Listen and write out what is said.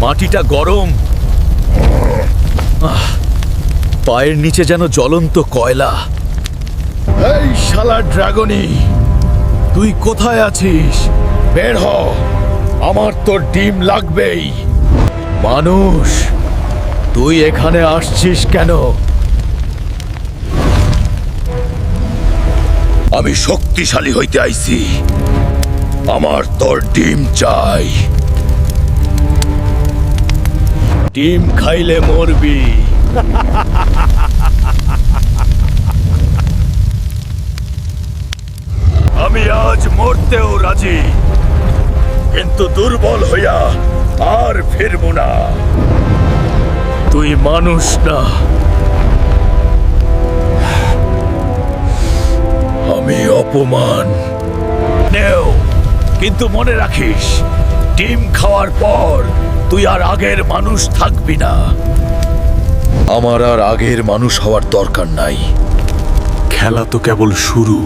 মাটিটা গরম, পায়ের নিচে যেন জ্বলন্ত কয়লা। এই শালা ড্রাগনি, তুই কোথায় আছিস? বের হ, আমার তোর ডিম লাগবেই। মানুষ, তুই এখানে আসছিস কেন? আমি শক্তিশালী হইতে আইছি, আমার তোর ডিম চাই। ডিম খাইলে মরবি। আমি আজ মরতেও রাজি, কিন্তু দুর্বল হইয়া আর ফিরব না। তুই মানুষ না, আমি অপমান। নেও, কিন্তু মনে রাখিস, ডিম খাওয়ার পর তুই আর আগের মানুষ থাকবি না। আমার আর আগের মানুষ হওয়ার দরকার নাই। খেলা তো কেবল শুরু।